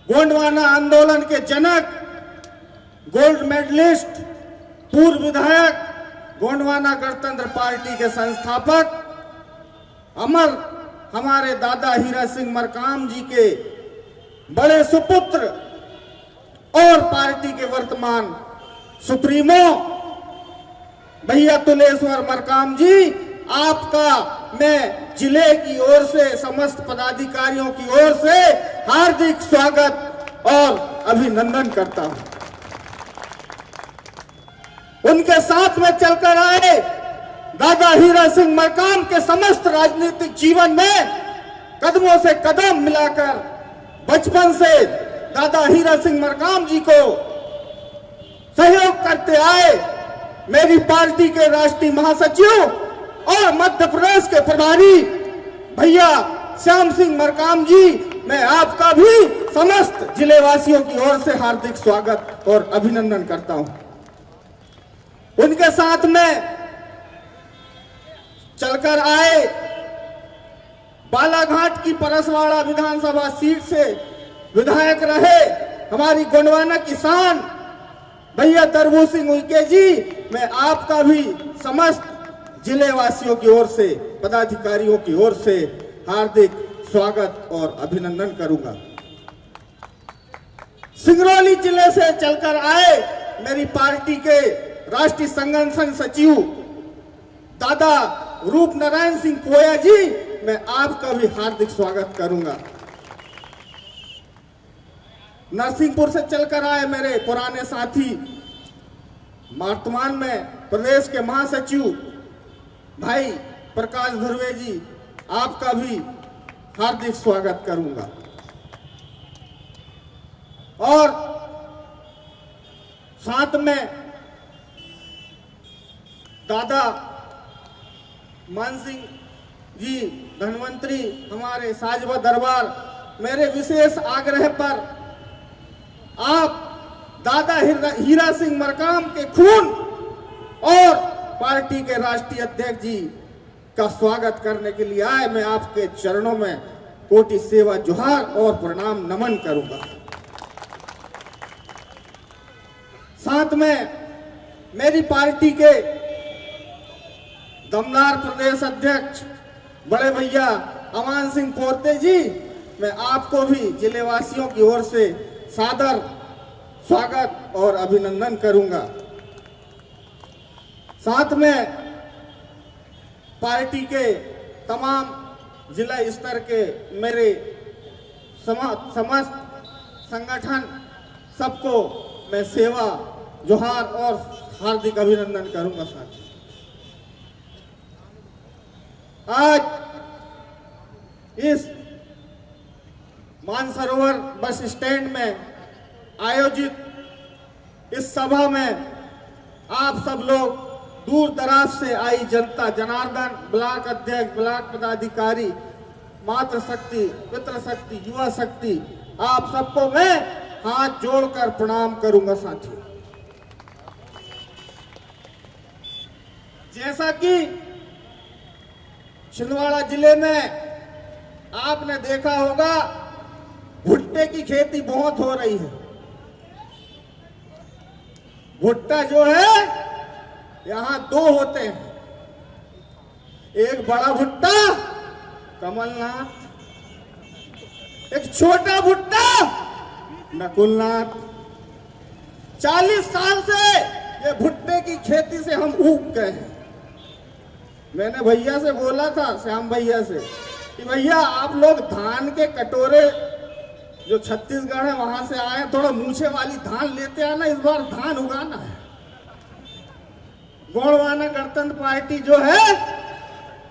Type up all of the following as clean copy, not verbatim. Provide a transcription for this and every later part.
गोंडवाना आंदोलन के जनक, gold medallist, पूर्व विधायक, गोंडवाना गणतंत्र पार्टी के संस्थापक, अमर हमारे दादा हीरा सिंह मरकाम जी के बड़े सुपुत्र और पार्टी के वर्तमान सुप्रीमो भैया तुलेश्वर मरकाम जी, आपका मैं जिले की ओर से, समस्त पदाधिकारियों की ओर से हार्दिक स्वागत और अभिनंदन करता हूं। उनके साथ में चलकर आए दादा हीरा सिंह मरकाम के समस्त राजनीतिक जीवन में कदमों से कदम मिलाकर बचपन से दादा हीरा सिंह मरकाम जी को सहयोग करते आए मेरी पार्टी के राष्ट्रीय महासचिव और मध्य प्रदेश के प्रभारी भैया श्याम सिंह मरकाम जी, मैं आपका भी समस्त जिले वासियों की ओर से हार्दिक स्वागत और अभिनंदन करता हूं। उनके साथ में चलकर आए बालाघाट की परसवाड़ा विधानसभा सीट से विधायक रहे हमारी गोंडवाना किसान भैया तरबूज सिंह उइके जी, मैं आपका भी समस्त जिले वासियों की ओर से, पदाधिकारियों की ओर से हार्दिक स्वागत और अभिनंदन करूंगा। सिंगरौली जिले से चलकर आए मेरी पार्टी के राष्ट्रीय संगठन सचिव दादा रूप नारायण सिंह पोया जी, मैं आपका भी हार्दिक स्वागत करूंगा। नरसिंहपुर से चलकर आए मेरे पुराने साथी, वर्तमान में प्रदेश के महासचिव भाई प्रकाश धुर्वे जी, आपका भी हार्दिक स्वागत करूंगा। और साथ में दादा मान सिंह जी धनवंतरी, हमारे साजवा दरबार, मेरे विशेष आग्रह पर आप दादा हीरा सिंह मरकाम के खून और पार्टी के राष्ट्रीय अध्यक्ष जी का स्वागत करने के लिए आए। मैं आपके चरणों में कोटि सेवा जोहार और प्रणाम नमन करूंगा। साथ में मेरी पार्टी के दमदार प्रदेश अध्यक्ष बड़े भैया अमान सिंह पोते जी, मैं आपको भी जिले वासियों की ओर से सादर स्वागत और अभिनंदन करूंगा। साथ में पार्टी के तमाम जिला स्तर के मेरे समस्त संगठन, सबको मैं सेवा जोहार और हार्दिक अभिनंदन करूंगा। साथ आज इस मानसरोवर बस स्टैंड में आयोजित इस सभा में आप सब लोग, दूर दराज से आई जनता जनार्दन, ब्लॉक अध्यक्ष, ब्लॉक पदाधिकारी, मातृ शक्ति, पितृ शक्ति, युवा शक्ति, आप सबको मैं हाथ जोड़कर प्रणाम करूंगा। साथियों, जैसा कि छिंदवाड़ा जिले में आपने देखा होगा, भुट्टे की खेती बहुत हो रही है। भुट्टा जो है यहां दो होते हैं, एक बड़ा भुट्टा कमलनाथ, एक छोटा भुट्टा नकुलनाथ। 40 साल से ये भुट्टे की खेती से हम ऊब गए हैं। मैंने भैया से बोला था, श्याम भैया से, कि भैया आप लोग धान के कटोरे जो छत्तीसगढ़ है वहां से आए, थोड़ा मूछे वाली धान लेते आना, इस बार धान उगाना है। गोंडवाना गणतंत्र पार्टी जो है,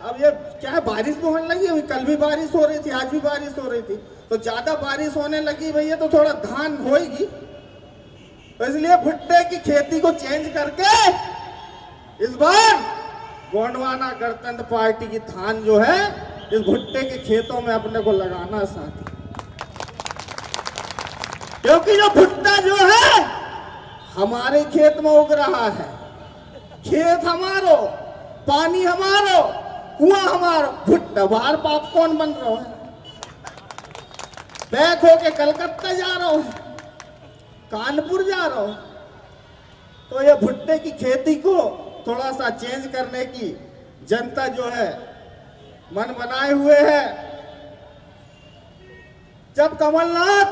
अब ये क्या बारिश भी होने लगी, कल भी बारिश हो रही थी, आज भी बारिश हो रही थी, तो ज्यादा बारिश होने लगी भैया तो थोड़ा धान होएगी, तो इसलिए भुट्टे की खेती को चेंज करके इस बार गोंडवाना गणतंत्र पार्टी की धान जो है इस भुट्टे के खेतों में अपने को लगाना साथी, क्योंकि जो भुट्टा जो है हमारे खेत में उग रहा है, खेत हमारो, पानी हमारो, कुआं हमारो, भुट्टा बाहर पॉपकॉर्न बन रहा है। पैक होके कलकत्ता जा रहा हूं, कानपुर जा रहा हूं, तो ये भुट्टे की खेती को थोड़ा सा चेंज करने की जनता जो है मन बनाए हुए है। जब कमलनाथ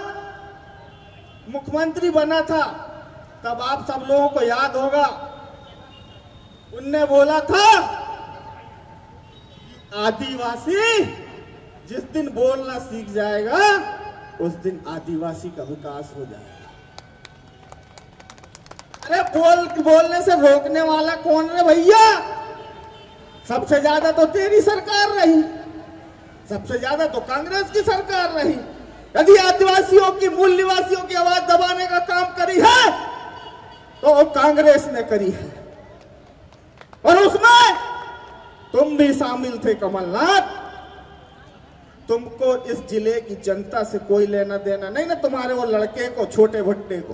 मुख्यमंत्री बना था तब आप सब लोगों को याद होगा, उनने बोला था आदिवासी जिस दिन बोलना सीख जाएगा उस दिन आदिवासी का विकास हो जाएगा। अरे बोलने से रोकने वाला कौन है भैया? सबसे ज्यादा तो तेरी सरकार रही, सबसे ज्यादा तो कांग्रेस की सरकार रही। यदि आदिवासियों की, मूल निवासियों की आवाज दबाने का काम करी है तो वो कांग्रेस ने करी है, और उसमें तुम भी शामिल थे कमलनाथ। तुमको इस जिले की जनता से कोई लेना देना नहीं ना, तुम्हारे वो लड़के को, छोटे भुट्टे को।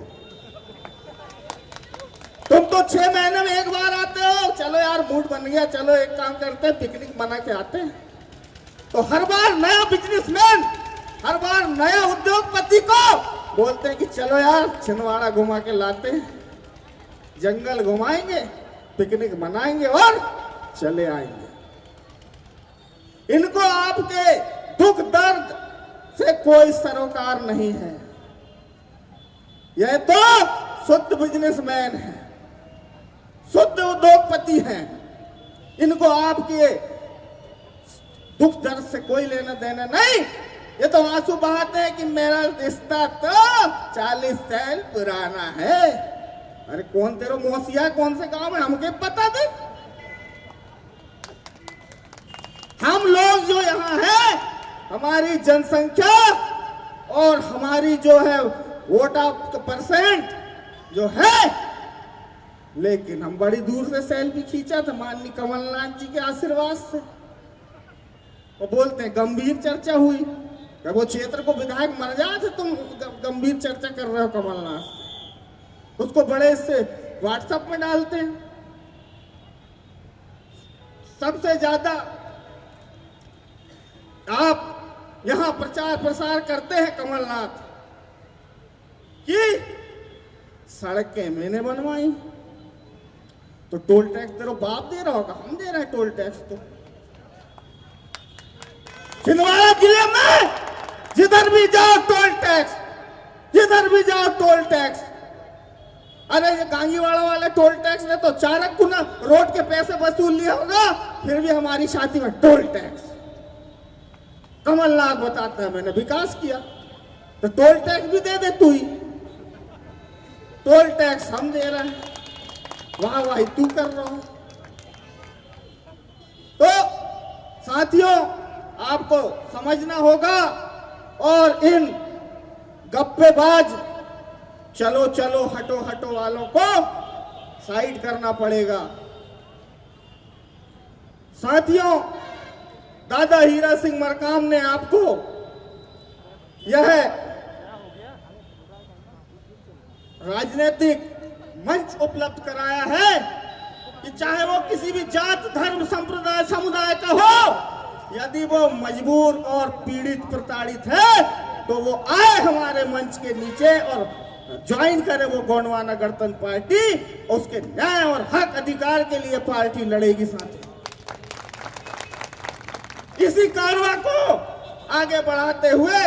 तुम तो 6 महीने में एक बार आते हो, चलो यार मूड बन गया, चलो एक काम करते हैं, पिकनिक मना के आते हैं। तो हर बार नया बिजनेसमैन, हर बार नया उद्योगपति को बोलते हैं कि चलो यार छिंदवाड़ा घुमा के लाते हैं, जंगल घुमाएंगे, पिकनिक मनाएंगे और चले आएंगे। इनको आपके दुख दर्द से कोई सरोकार नहीं है। यह तो शुद्ध बिजनेसमैन है, शुद्ध उद्योगपति हैं। इनको आपके दुख दर्द से कोई लेना देना नहीं। ये तो आंसू बहाते हैं कि मेरा रिश्ता तो 40 साल पुराना है। अरे कौन तेरा मोसिया, कौन से गांव में, हमके पता दे। हम लोग जो यहाँ है, हमारी जनसंख्या और हमारी जो है वोट ऑफ परसेंट जो है, लेकिन हम बड़ी दूर से सेल्फी खींचा था माननीय कमलनाथ जी के आशीर्वाद से। वो बोलते हैं गंभीर चर्चा हुई, वो क्षेत्र को विधायक मर जाए थे, तुम गंभीर चर्चा कर रहे हो कमलनाथ। उसको बड़े से व्हाट्सएप में डालते हैं। सबसे ज्यादा आप यहां प्रचार प्रसार करते हैं कमलनाथ कि सड़कें मैंने बनवाई, तो टोल टैक्स तेरा बाप दे रहा होगा, हम दे रहे हैं टोल टैक्स। तो छिंदवाड़ा जिले में जिधर भी जाओ टोल टैक्स, जिधर भी जाओ टोल टैक्स। अरे ये गांगीवाड़ा वाले टोल टैक्स ने तो 4 गुना रोड के पैसे वसूल लिया होगा, फिर भी हमारी छाती में टोल टैक्स। कमलनाथ बताता है मैंने विकास किया, तो टोल टैक्स भी दे दे तू ही। टोल टैक्स हम दे रहे हैं, वाह वाह तू कर रहा हो। तो साथियों, आपको समझना होगा और इन गप्पेबाज चलो चलो हटो हटो वालों को साइड करना पड़ेगा। साथियों, दादा हीरा सिंह मरकाम ने आपको यह राजनीतिक मंच उपलब्ध कराया है कि चाहे वो किसी भी जात, धर्म, संप्रदाय, समुदाय का हो, यदि वो मजबूर और पीड़ित, प्रताड़ित है तो वो आए हमारे मंच के नीचे और ज्वाइन करे वो गोंडवाना गणतंत्र पार्टी। उसके न्याय और हक अधिकार के लिए पार्टी लड़ेगी। साथी, इसी कारवा को आगे बढ़ाते हुए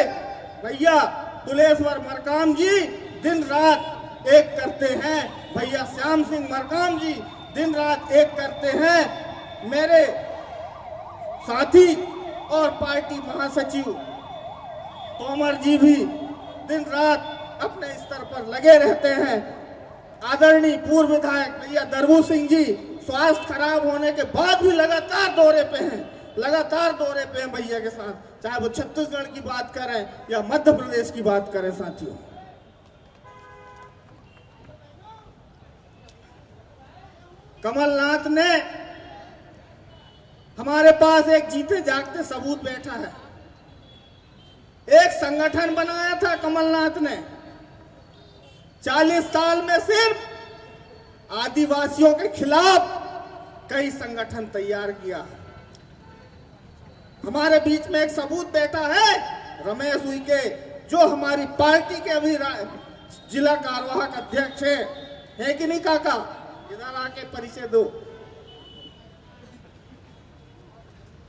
भैया तुलेश्वर मरकाम जी दिन रात एक करते हैं, भैया श्याम सिंह मरकाम जी दिन रात एक करते हैं, मेरे साथी और पार्टी महासचिव तोमर जी भी दिन रात अपने स्तर पर लगे रहते हैं। आदरणीय पूर्व विधायक भैया दरबू सिंह जी स्वास्थ्य खराब होने के बाद भी लगातार दौरे पे हैं, लगातार दौरे पे हैं भैया के साथ, चाहे वो छत्तीसगढ़ की बात करें या मध्य प्रदेश की बात करें। साथियों, कमलनाथ ने हमारे पास एक जीते जागते सबूत बैठा है। एक संगठन बनाया था कमलनाथ ने, 40 साल में सिर्फ आदिवासियों के खिलाफ कई संगठन तैयार किया। हमारे बीच में एक सबूत बैठा है, रमेश उइके जो हमारी पार्टी के अभी जिला कार्यवाहक अध्यक्ष है कि नहीं काका? इधर आके परिचय दो,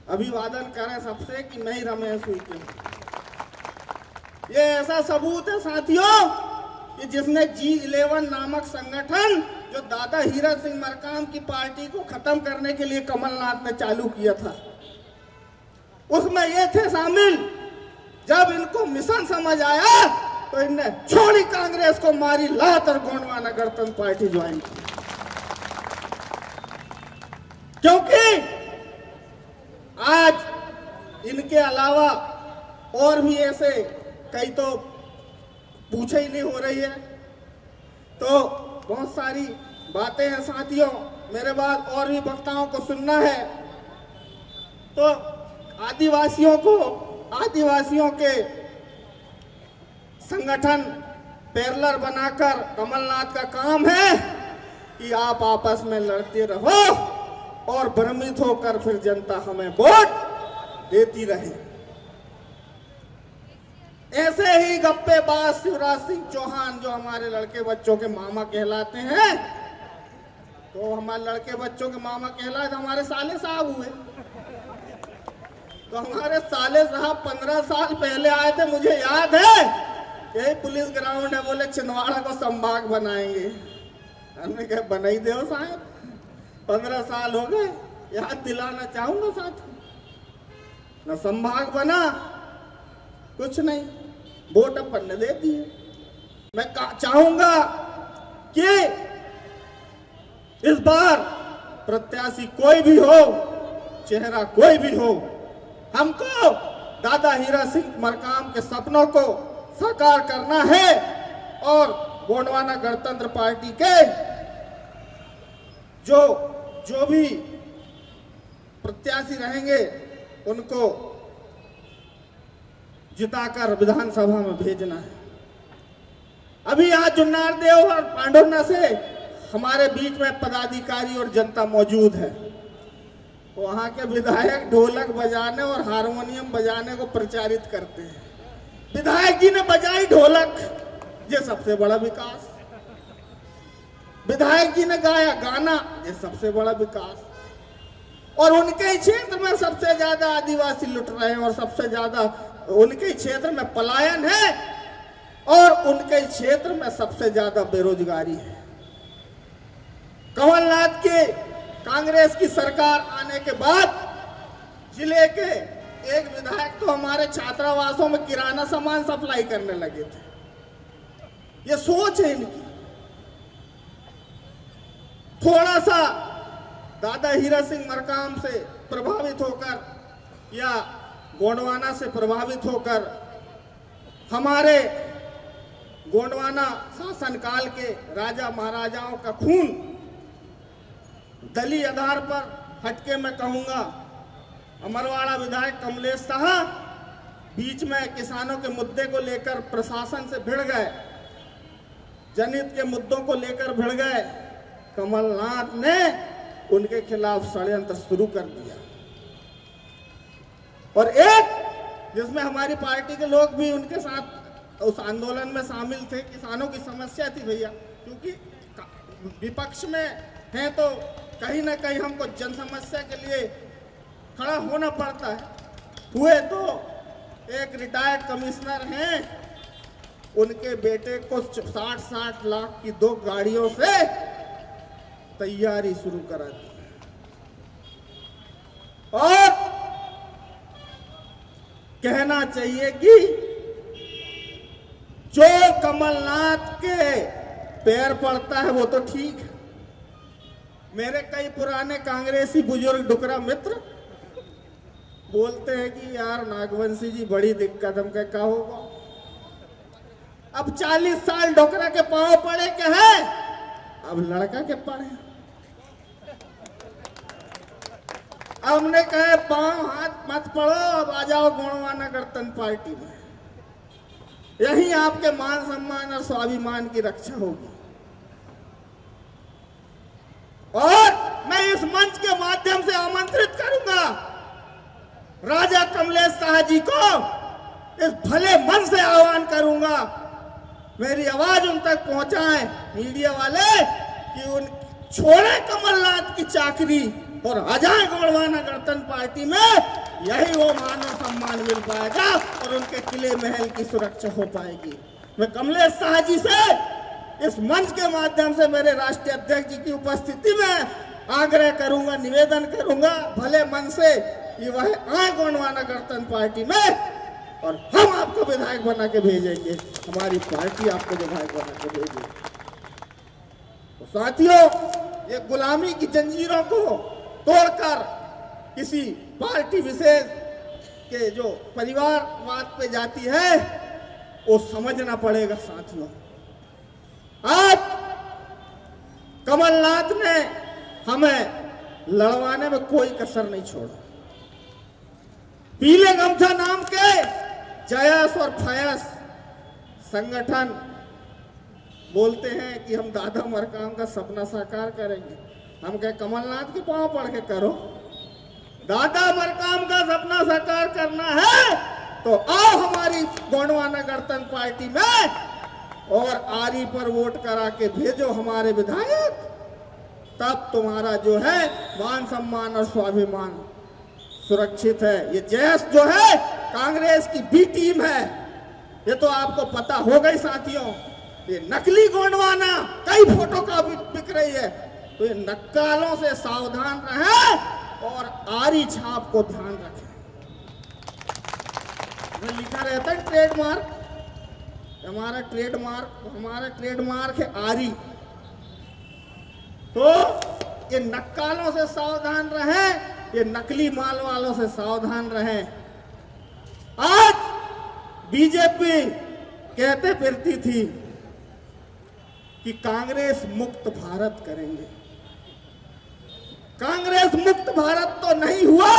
अभिवादन करें सबसे कि मैं ही रमेश हुई। ये ऐसा सबूत है साथियों कि जिसने G11 नामक संगठन जो दादा हीरा सिंह मरकाम की पार्टी को खत्म करने के लिए कमलनाथ ने चालू किया था, उसमें ये थे शामिल। जब इनको मिशन समझ आया तो इनने छोड़ी कांग्रेस को, मारी लात और गोंडवाना गणतंत्र पार्टी ज्वाइन की। क्योंकि आज इनके अलावा और भी ऐसे कई तो पूछे ही नहीं हो रही है, तो बहुत सारी बातें हैं साथियों। मेरे बाद और भी वक्ताओं को सुनना है। तो आदिवासियों के संगठन पैरेलल बनाकर कमलनाथ का काम है कि आप आपस में लड़ते रहो और भ्रमित होकर फिर जनता हमें वोट देती रहे। ऐसे ही गप्पेबाज शिवराज सिंह चौहान जो हमारे लड़के बच्चों के मामा कहलाते हैं, तो हमारे लड़के बच्चों के मामा कहलाए तो हमारे साले साहब हुए। तो हमारे साले साहब 15 साल पहले आए थे, मुझे याद है, यही पुलिस ग्राउंड है, बोले छिंदवाड़ा को संभाग बनाएंगे। हमने कहा बना ही दो साहब, 15 साल हो गए। याद दिलाना चाहूंगा साथ, न संभाग बना कुछ नहीं, वोट अपन ने दे दी। मैं चाहूंगा कि इस बार प्रत्याशी कोई भी हो, चेहरा कोई भी हो, हमको दादा हीरा सिंह मरकाम के सपनों को साकार करना है और गोंडवाना गणतंत्र पार्टी के जो भी प्रत्याशी रहेंगे उनको जिताकर विधानसभा में भेजना है। अभी आज जुन्नारदेव और पांडुरना से हमारे बीच में पदाधिकारी और जनता मौजूद है। वहां के विधायक ढोलक बजाने और हारमोनियम बजाने को प्रचारित करते हैं। विधायक जी ने बजाई ढोलक, ये सबसे बड़ा विकास। विधायक जी ने गाया गाना, ये सबसे बड़ा विकास। और उनके ही क्षेत्र में सबसे ज्यादा आदिवासी लुट रहे हैं और सबसे ज्यादा उनके ही क्षेत्र में पलायन है और उनके ही क्षेत्र में सबसे ज्यादा बेरोजगारी है। कमलनाथ के कांग्रेस की सरकार आने के बाद जिले के एक विधायक तो हमारे छात्रावासों में किराना सामान सप्लाई करने लगे थे। ये सोच है इनकी। थोड़ा सा दादा हीरा सिंह मरकाम से प्रभावित होकर या गोंडवाना से प्रभावित होकर हमारे गोंडवाना शासनकाल के राजा महाराजाओं का खून दलीय आधार पर हटके मैं कहूंगा, अमरवाड़ा विधायक कमलेश साहब बीच में किसानों के मुद्दे को लेकर प्रशासन से भिड़ गए, जनहित के मुद्दों को लेकर भिड़ गए। कमलनाथ ने उनके खिलाफ षड्यंत्र शुरू कर दिया और एक जिसमें हमारी पार्टी के लोग भी उनके साथ उस आंदोलन में शामिल थे। किसानों की समस्या थी भैया, क्योंकि विपक्ष में हैं तो कहीं ना कहीं हमको जन समस्या के लिए खड़ा होना पड़ता है। हुए तो एक रिटायर्ड कमिश्नर हैं, उनके बेटे को 60-60 लाख की 2 गाड़ियों से तैयारी शुरू करा दी और कहना चाहिए कि जो कमलनाथ के पैर पड़ता है वो तो ठीक है। मेरे कई पुराने कांग्रेसी बुजुर्ग डुकरा मित्र बोलते हैं कि यार नागवंशी जी बड़ी दिक्कत, हम क्या होगा। अब 40 साल डोकरा के पांव पड़े के है, अब लड़का के पड़े। हमने कहे पांव हाथ मत पड़ो, अब आ जाओ गोंडवाना गणतंत्र पार्टी में। यही आपके मान सम्मान और स्वाभिमान की रक्षा होगी। और मैं इस मंच के माध्यम से आमंत्रित करूंगा राजा कमलेश साह जी को इस भले मन से आह्वान करूंगा, मेरी आवाज उन तक पहुंचाएं मीडिया वाले कि उन छोड़े कमलनाथ की चाकरी और आ जाए गोंडवाना गणतंत्र पार्टी में। यही वो मानव सम्मान मिल पाएगा और उनके किले महल की सुरक्षा हो पाएगी। मैं कमलेश शाह जी से इस मंच के माध्यम से मेरे राष्ट्रीय अध्यक्ष जी की उपस्थिति में आग्रह करूंगा, निवेदन करूंगा भले मन से कि वह आए गोंडवाना गणतंत्र पार्टी में और हम आपको विधायक बना के भेजेंगे, हमारी पार्टी आपको विधायक बना के भेजेगी। तो साथियों, ये गुलामी की जंजीरों को तोड़कर किसी पार्टी विशेष के जो परिवारवाद पे जाती है वो समझना पड़ेगा। साथियों, आज कमलनाथ ने हमें लड़वाने में कोई कसर नहीं छोड़ा। पीले गमछा नाम के जयस और फयस संगठन बोलते हैं कि हम दादा मरकाम का सपना साकार करेंगे। हम कहे कमलनाथ के पांव पड़ के करो, दादा मरकाम का सपना साकार करना है तो आओ हमारी गोंडवाना गणतंत्र पार्टी में और आरी पर वोट करा के भेजो हमारे विधायक, तब तुम्हारा जो है मान सम्मान और स्वाभिमान सुरक्षित है। ये जयस जो है कांग्रेस की बी टीम है, ये तो आपको पता हो गई साथियों। ये नकली गोंडवाना कई फोटो का बिक रही है, तो ये नक्कालों से सावधान रहें और आरी छाप को ध्यान रखें। लिखा रहता है ट्रेडमार्क, हमारा ट्रेडमार्क है आरी। तो ये नक्कालों से सावधान रहें, ये नकली माल वालों से सावधान रहें। आज बीजेपी कहते फिरती थी कि कांग्रेस मुक्त भारत करेंगे। कांग्रेस मुक्त भारत तो नहीं हुआ।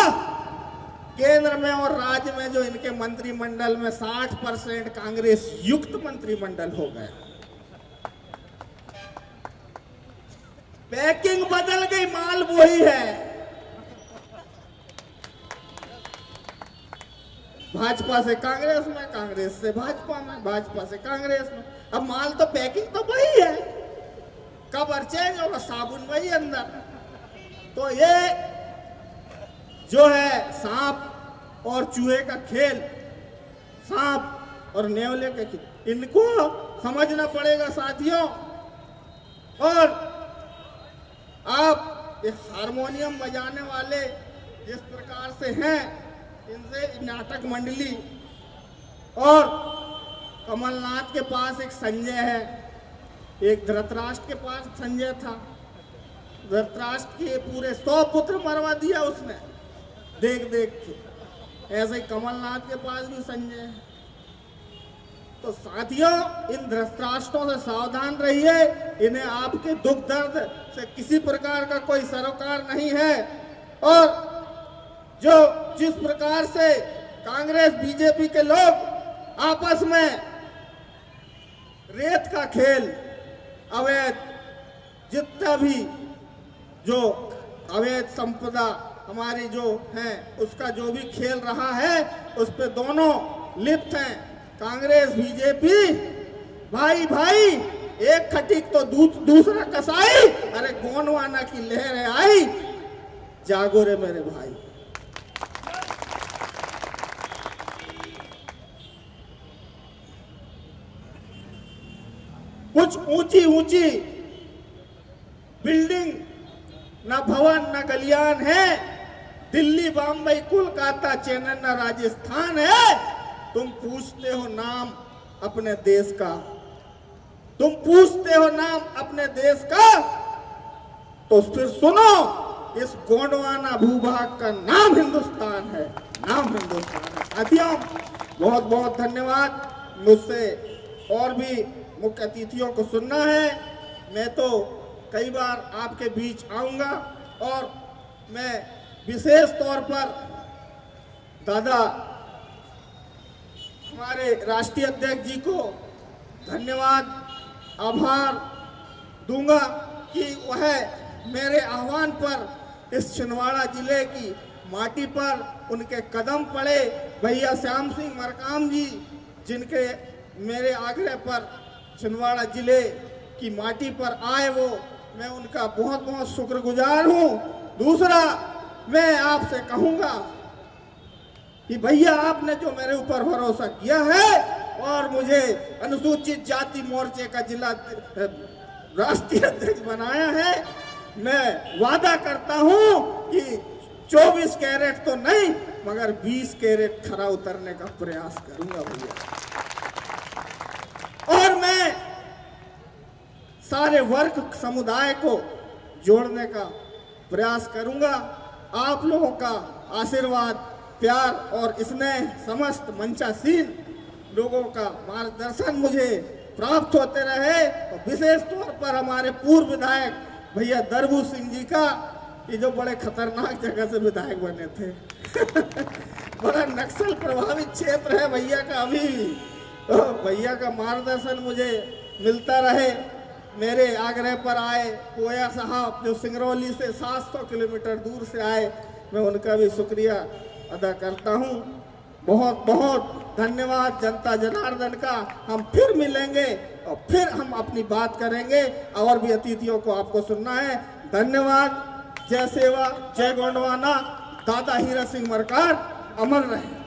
केंद्र में और राज्य में जो इनके मंत्रिमंडल में 60% कांग्रेस युक्त मंत्रिमंडल हो गया। पैकिंग बदल गई, माल वही है। भाजपा से कांग्रेस में, कांग्रेस से भाजपा में, भाजपा से कांग्रेस में। अब माल तो पैकिंग तो वही है, कवर चेंज होगा, साबुन वही अंदर। तो ये जो है सांप और चूहे का खेल, सांप और नेवले का खेल, इनको समझना पड़ेगा साथियों। और आप ये हारमोनियम बजाने वाले जिस प्रकार से हैं, इनसे नाटक मंडली और कमलनाथ के पास एक संजय है, एक धृतराष्ट्र के पास संजय था। धृतराष्ट्र के पूरे 100 पुत्र मरवा दिया उसने देख देख के। ऐसे ही कमलनाथ के पास भी संजय है। तो साथियों, इन धृतराष्ट्रों से सावधान रहिए। इन्हें आपके दुख दर्द से किसी प्रकार का कोई सरोकार नहीं है। और जो जिस प्रकार से कांग्रेस बीजेपी के लोग आपस में रेत का खेल, अवैध जितना भी जो अवैध संपदा हमारी जो है उसका जो भी खेल रहा है, उस पे दोनों लिप्त हैं, कांग्रेस बीजेपी। भाई भाई एक खटीक तो दूसरा कसाई। अरे गोंडवाना की लहर है आई, जागो रे मेरे भाई। कुछ ऊंची ऊंची बिल्डिंग, न भवन न गलियान है, दिल्ली बम्बई कोलकाता चेन्नई न राजस्थान है। तुम पूछते हो नाम अपने देश का, तुम पूछते हो नाम अपने देश का, तो फिर सुनो, इस गोंडवाना भूभाग का नाम हिंदुस्तान है, नाम हिंदुस्तान है। साथियों, बहुत बहुत धन्यवाद। मुझसे और भी मुख्य अतिथियों को सुनना है। मैं तो कई बार आपके बीच आऊंगा और मैं विशेष तौर पर दादा हमारे राष्ट्रीय अध्यक्ष जी को धन्यवाद, आभार दूंगा कि वह मेरे आह्वान पर इस छिंदवाड़ा जिले की माटी पर उनके कदम पड़े। भैया श्याम सिंह मरकाम जी, जिनके मेरे आग्रह पर छिंदवाड़ा जिले की माटी पर आए, वो मैं उनका बहुत बहुत शुक्रगुजार हूं। दूसरा, मैं आपसे कहूंगा कि भैया आपने जो मेरे ऊपर भरोसा किया है और मुझे अनुसूचित जाति मोर्चे का जिला राष्ट्रीय अध्यक्ष बनाया है, मैं वादा करता हूं कि 24 कैरेट तो नहीं मगर 20 कैरेट खरा उतरने का प्रयास करूंगा भैया। और मैं सारे वर्ग समुदाय को जोड़ने का प्रयास करूंगा। आप लोगों का आशीर्वाद, प्यार और स्नेह, समस्त मंचासीन लोगों का मार्गदर्शन मुझे प्राप्त होते रहे। और विशेष तौर पर हमारे पूर्व विधायक भैया दरबू सिंह जी का, ये जो बड़े खतरनाक जगह से विधायक बने थे बड़ा नक्सल प्रभावित क्षेत्र है भैया का अभी, तो भैया का मार्गदर्शन मुझे मिलता रहे। मेरे आग्रह पर आए कोया साहब, जो सिंगरौली से 700 किलोमीटर दूर से आए, मैं उनका भी शुक्रिया अदा करता हूं। बहुत बहुत धन्यवाद जनता जनार्दन का। हम फिर मिलेंगे और फिर हम अपनी बात करेंगे, और भी अतिथियों को आपको सुनना है। धन्यवाद। जय सेवा, जय गोंडवाना। दादा हीरा सिंह मरकार अमर रहे।